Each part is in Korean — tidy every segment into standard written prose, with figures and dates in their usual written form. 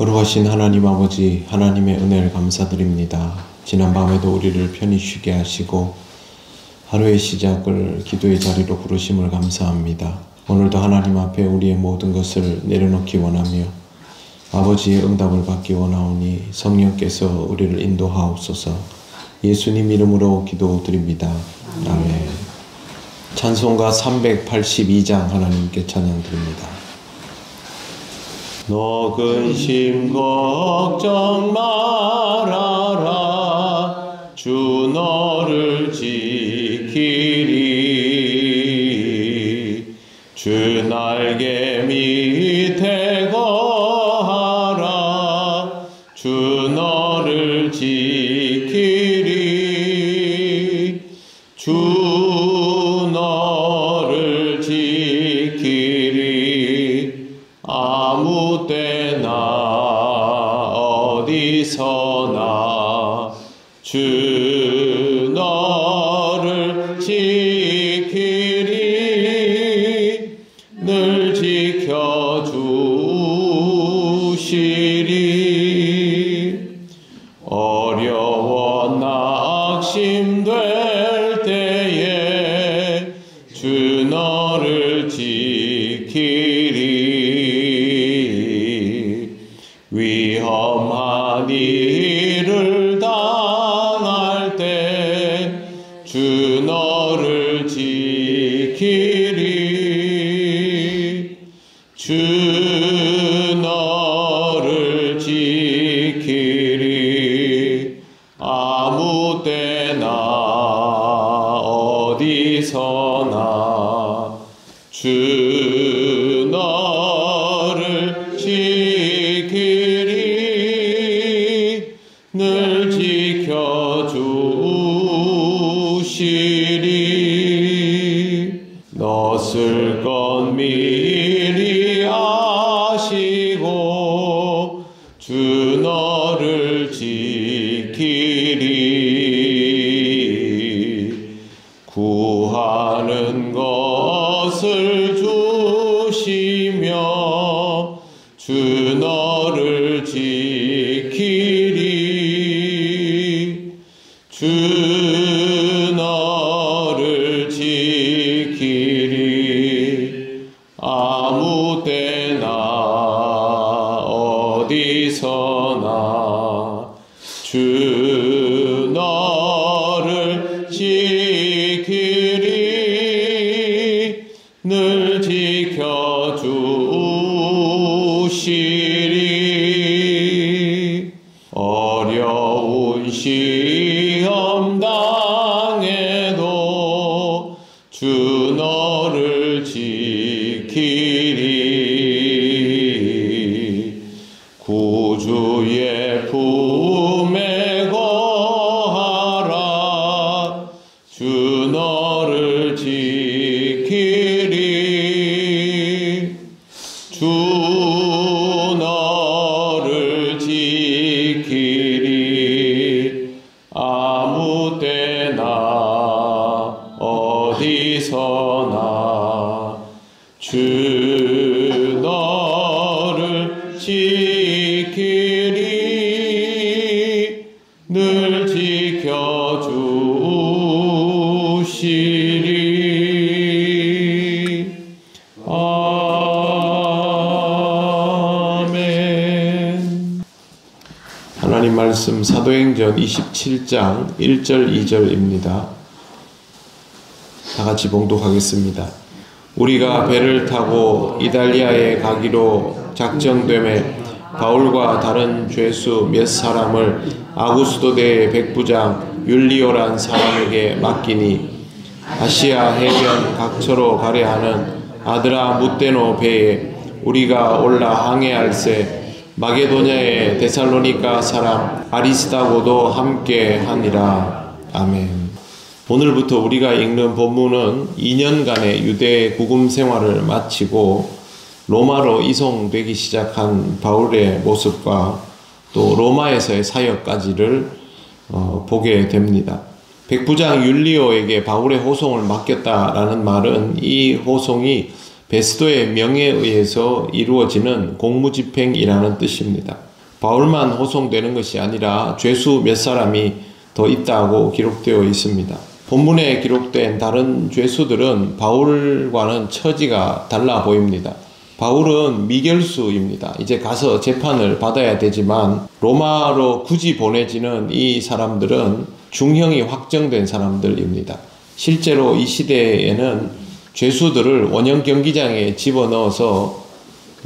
거룩하신 하나님 아버지, 하나님의 은혜를 감사드립니다. 지난 밤에도 우리를 편히 쉬게 하시고 하루의 시작을 기도의 자리로 부르심을 감사합니다. 오늘도 하나님 앞에 우리의 모든 것을 내려놓기 원하며 아버지의 응답을 받기 원하오니 성령께서 우리를 인도하옵소서. 예수님 이름으로 기도드립니다. 아멘. 찬송가 382장 하나님께 찬양드립니다. 너 근심 걱정 말아라. 주 너를 지키리. 주 날개 밑에 거하라. 주 너를 지키리. 주 너를 지키리. 아무 때나 어디서나 주 너를 지키리. 늘 지켜주시리. 어려워 낙심될 때에 주 너를 지키리. 위험한 일을 당할 때 주 너를 지키리. 주 너를 지키리. 아무 때나 어디서나 주 너를 지키리. 늘 지켜주시리. 넛을 것 미리 아시고 주 너를 지키리. 구하는 것을 주시며 주 너를 지키리. 주 너를 지키리. 아무 때나 어디서나 주 너를 지키리. 늘 지켜주시리. 어려운 시험 당해도 주 너를 지키리. 구주의 품에 거하라. 주 너를 지키리. 주 너를 지키리. 아무 때나 어디서나 주 너를 지키리. 늘 지켜주시리. 아멘. 하나님 말씀 사도행전 27장 1절 2절입니다. 다 같이 봉독하겠습니다. 우리가 배를 타고 이달리아에 가기로 작정되매 바울과 다른 죄수 몇 사람을 아구스도대의 백부장 율리오란 사람에게 맡기니 아시아 해변 각처로 가려 하는 아드라 무테노 배에 우리가 올라 항해할새 마게도냐의 데살로니가 사람 아리스다고도 함께 하니라. 아멘. 오늘부터 우리가 읽는 본문은 2년간의 유대 구금 생활을 마치고 로마로 이송되기 시작한 바울의 모습과 또 로마에서의 사역까지를 보게 됩니다. 백부장 율리오에게 바울의 호송을 맡겼다라는 말은 이 호송이 베스도의 명에 의해서 이루어지는 공무집행이라는 뜻입니다. 바울만 호송되는 것이 아니라 죄수 몇 사람이 더 있다고 기록되어 있습니다. 본문에 기록된 다른 죄수들은 바울과는 처지가 달라 보입니다. 바울은 미결수입니다. 이제 가서 재판을 받아야 되지만 로마로 굳이 보내지는 이 사람들은 중형이 확정된 사람들입니다. 실제로 이 시대에는 죄수들을 원형 경기장에 집어넣어서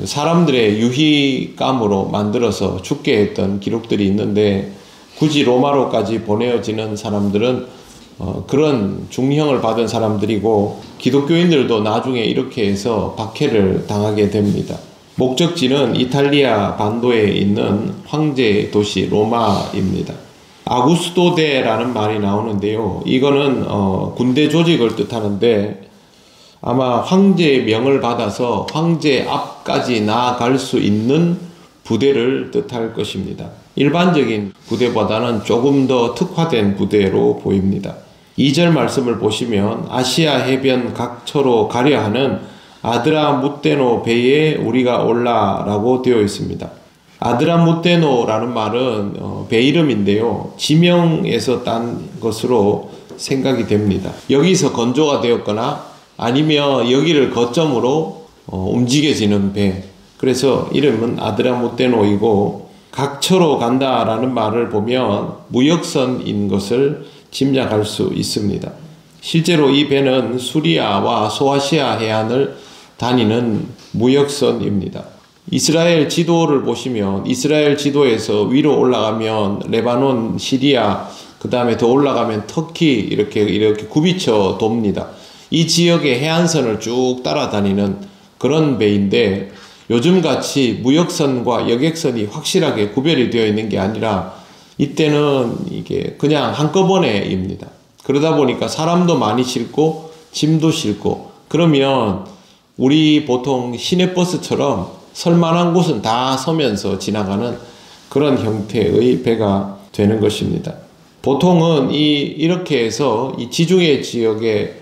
사람들의 유희감으로 만들어서 죽게 했던 기록들이 있는데, 굳이 로마로까지 보내어지는 사람들은 그런 중형을 받은 사람들이고, 기독교인들도 나중에 이렇게 해서 박해를 당하게 됩니다. 목적지는 이탈리아 반도에 있는 황제 도시 로마입니다. 아구스토데라는 말이 나오는데요. 이거는 군대 조직을 뜻하는데, 아마 황제의 명을 받아서 황제 앞까지 나아갈 수 있는 부대를 뜻할 것입니다. 일반적인 부대보다는 조금 더 특화된 부대로 보입니다. 2절 말씀을 보시면 아시아 해변 각처로 가려 하는 아드라무테노 배에 우리가 올라라고 되어 있습니다. 아드라무테노라는 말은 배 이름인데요. 지명에서 딴 것으로 생각이 됩니다. 여기서 건조가 되었거나 아니면 여기를 거점으로 움직여지는 배. 그래서 이름은 아드라무테노이고, 각처로 간다라는 말을 보면 무역선인 것을 짐작할 수 있습니다. 실제로 이 배는 수리아와 소아시아 해안을 다니는 무역선입니다. 이스라엘 지도를 보시면 이스라엘 지도에서 위로 올라가면 레바논, 시리아, 그 다음에 더 올라가면 터키 이렇게 굽이쳐 돕니다. 이 지역의 해안선을 쭉 따라다니는 그런 배인데, 요즘같이 무역선과 여객선이 확실하게 구별이 되어 있는 게 아니라 이때는 이게 그냥 한꺼번에입니다. 그러다 보니까 사람도 많이 싣고 짐도 싣고, 그러면 우리 보통 시내버스처럼 설만한 곳은 다 서면서 지나가는 그런 형태의 배가 되는 것입니다. 보통은 이렇게 해서 이 지중해 지역에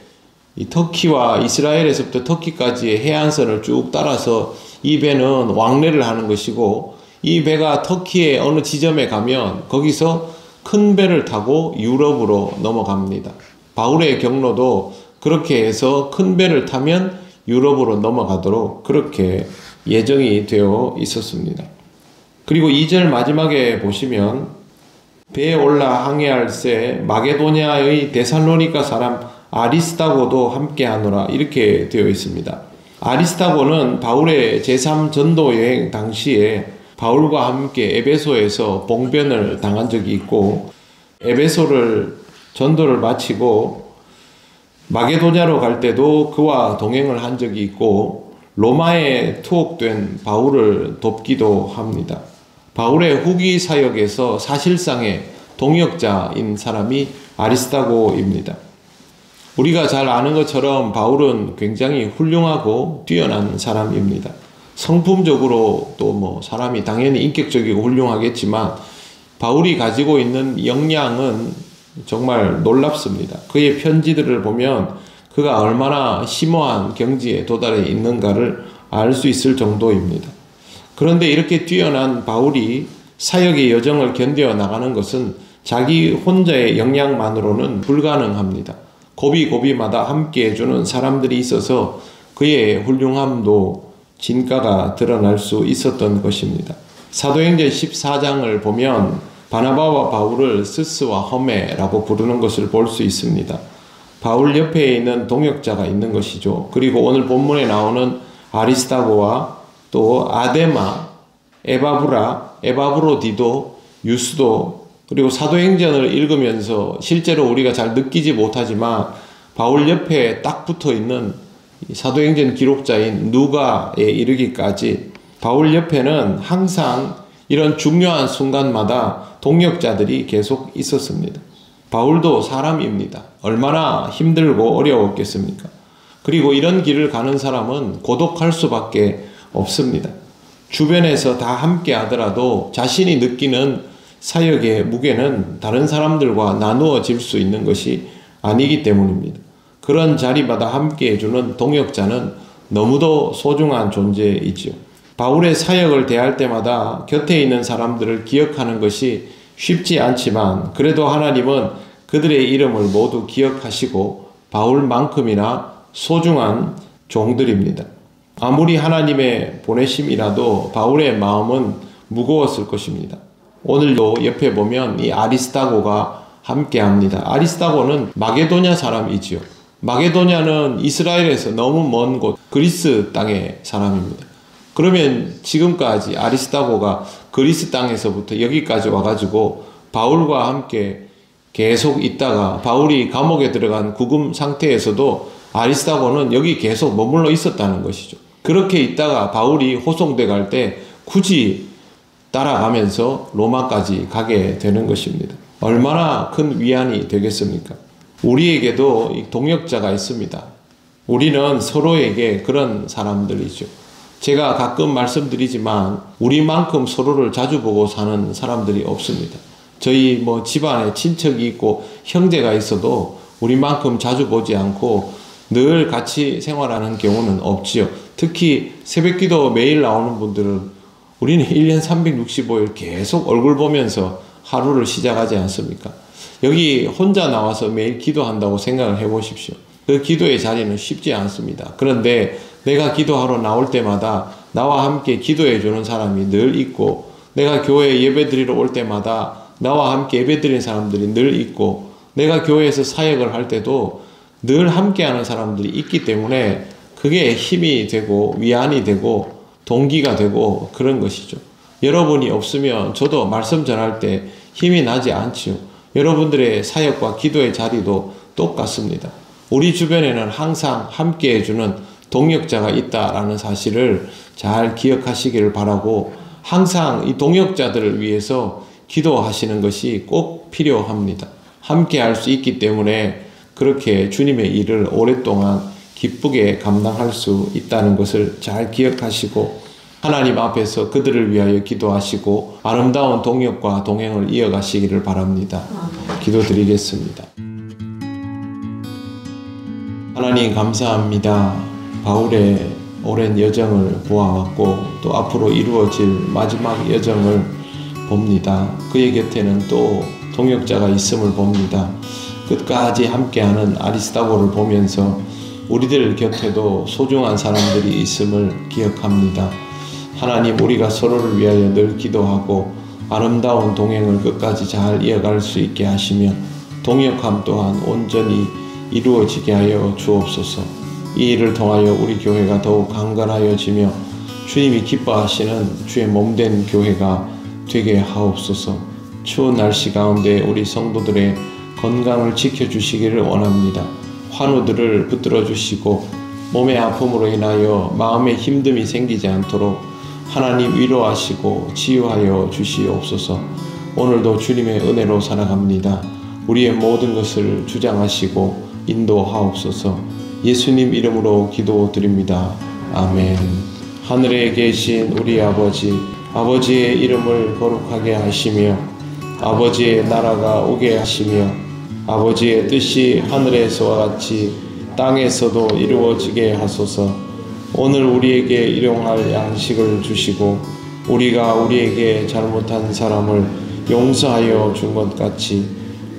이 터키와 이스라엘에서부터 터키까지의 해안선을 쭉 따라서 이 배는 왕래를 하는 것이고, 이 배가 터키의 어느 지점에 가면 거기서 큰 배를 타고 유럽으로 넘어갑니다. 바울의 경로도 그렇게 해서 큰 배를 타면 유럽으로 넘어가도록 그렇게 예정이 되어 있었습니다. 그리고 2절 마지막에 보시면 배에 올라 항해할새 마게도냐의 데살로니가 사람 아리스다고도 함께하노라 이렇게 되어 있습니다. 아리스다고는 바울의 제3전도 여행 당시에 바울과 함께 에베소에서 봉변을 당한 적이 있고, 에베소를 전도를 마치고 마게도냐로 갈 때도 그와 동행을 한 적이 있고, 로마에 투옥된 바울을 돕기도 합니다. 바울의 후기 사역에서 사실상의 동역자인 사람이 아리스다고입니다. 우리가 잘 아는 것처럼 바울은 굉장히 훌륭하고 뛰어난 사람입니다. 성품적으로 또 사람이 당연히 인격적이고 훌륭하겠지만 바울이 가지고 있는 역량은 정말 놀랍습니다. 그의 편지들을 보면 그가 얼마나 심오한 경지에 도달해 있는가를 알 수 있을 정도입니다. 그런데 이렇게 뛰어난 바울이 사역의 여정을 견뎌 나가는 것은 자기 혼자의 역량만으로는 불가능합니다. 고비고비마다 함께 해주는 사람들이 있어서 그의 훌륭함도 진가가 드러날 수 있었던 것입니다. 사도행전 14장을 보면 바나바와 바울을 스스와 허메라고 부르는 것을 볼 수 있습니다. 바울 옆에 있는 동역자가 있는 것이죠. 그리고 오늘 본문에 나오는 아리스다고와 또 아데마, 에바브라, 에바브로디도, 유스도, 그리고 사도행전을 읽으면서 실제로 우리가 잘 느끼지 못하지만 바울 옆에 딱 붙어 있는 사도행전 기록자인 누가에 이르기까지 바울 옆에는 항상 이런 중요한 순간마다 동역자들이 계속 있었습니다. 바울도 사람입니다. 얼마나 힘들고 어려웠겠습니까? 그리고 이런 길을 가는 사람은 고독할 수밖에 없습니다. 주변에서 다 함께 하더라도 자신이 느끼는 사역의 무게는 다른 사람들과 나누어질 수 있는 것이 아니기 때문입니다. 그런 자리마다 함께 해주는 동역자는 너무도 소중한 존재이지요. 바울의 사역을 대할 때마다 곁에 있는 사람들을 기억하는 것이 쉽지 않지만 그래도 하나님은 그들의 이름을 모두 기억하시고 바울만큼이나 소중한 종들입니다. 아무리 하나님의 보내심이라도 바울의 마음은 무거웠을 것입니다. 오늘도 옆에 보면 이 아리스다고가 함께합니다. 아리스다고는 마게도냐 사람이지요. 마게도냐는 이스라엘에서 너무 먼 곳 그리스 땅의 사람입니다. 그러면 지금까지 아리스다고가 그리스 땅에서부터 여기까지 와가지고 바울과 함께 계속 있다가 바울이 감옥에 들어간 구금 상태에서도 아리스다고는 여기 계속 머물러 있었다는 것이죠. 그렇게 있다가 바울이 호송돼 갈 때 굳이 따라가면서 로마까지 가게 되는 것입니다. 얼마나 큰 위안이 되겠습니까? 우리에게도 동역자가 있습니다. 우리는 서로에게 그런 사람들이죠. 제가 가끔 말씀드리지만 우리만큼 서로를 자주 보고 사는 사람들이 없습니다. 저희 집안에 친척이 있고 형제가 있어도 우리만큼 자주 보지 않고 늘 같이 생활하는 경우는 없지요. 특히 새벽기도 매일 나오는 분들은 우리는 1년 365일 계속 얼굴 보면서 하루를 시작하지 않습니까? 여기 혼자 나와서 매일 기도한다고 생각을 해보십시오. 그 기도의 자리는 쉽지 않습니다. 그런데 내가 기도하러 나올 때마다 나와 함께 기도해 주는 사람이 늘 있고, 내가 교회에 예배 드리러 올 때마다 나와 함께 예배 드리는 사람들이 늘 있고, 내가 교회에서 사역을 할 때도 늘 함께하는 사람들이 있기 때문에 그게 힘이 되고 위안이 되고 동기가 되고 그런 것이죠. 여러분이 없으면 저도 말씀 전할 때 힘이 나지 않지요. 여러분들의 사역과 기도의 자리도 똑같습니다. 우리 주변에는 항상 함께 해주는 동역자가 있다라는 사실을 잘 기억하시기를 바라고, 항상 이 동역자들을 위해서 기도하시는 것이 꼭 필요합니다. 함께 할 수 있기 때문에 그렇게 주님의 일을 오랫동안 기쁘게 감당할 수 있다는 것을 잘 기억하시고, 하나님 앞에서 그들을 위하여 기도하시고 아름다운 동역과 동행을 이어가시기를 바랍니다. 기도드리겠습니다. 하나님 감사합니다. 바울의 오랜 여정을 보아왔고 또 앞으로 이루어질 마지막 여정을 봅니다. 그의 곁에는 또 동역자가 있음을 봅니다. 끝까지 함께하는 아리스다고를 보면서 우리들 곁에도 소중한 사람들이 있음을 기억합니다. 하나님, 우리가 서로를 위하여 늘 기도하고 아름다운 동행을 끝까지 잘 이어갈 수 있게 하시며 동역함 또한 온전히 이루어지게 하여 주옵소서. 이 일을 통하여 우리 교회가 더욱 강건하여지며 주님이 기뻐하시는 주의 몸된 교회가 되게 하옵소서. 추운 날씨 가운데 우리 성도들의 건강을 지켜주시기를 원합니다. 환우들을 붙들어 주시고 몸의 아픔으로 인하여 마음의 힘듦이 생기지 않도록 하나님 위로하시고 치유하여 주시옵소서. 오늘도 주님의 은혜로 살아갑니다. 우리의 모든 것을 주장하시고 인도하옵소서. 예수님 이름으로 기도드립니다. 아멘. 하늘에 계신 우리 아버지, 아버지의 이름을 거룩하게 하시며 아버지의 나라가 오게 하시며 아버지의 뜻이 하늘에서와 같이 땅에서도 이루어지게 하소서. 오늘 우리에게 일용할 양식을 주시고 우리가 우리에게 잘못한 사람을 용서하여 준 것 같이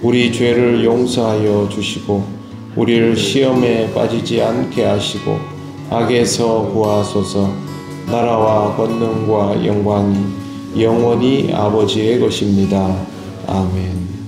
우리 죄를 용서하여 주시고 우리를 시험에 빠지지 않게 하시고 악에서 구하소서. 나라와 권능과 영광이 영원히 아버지의 것입니다. 아멘.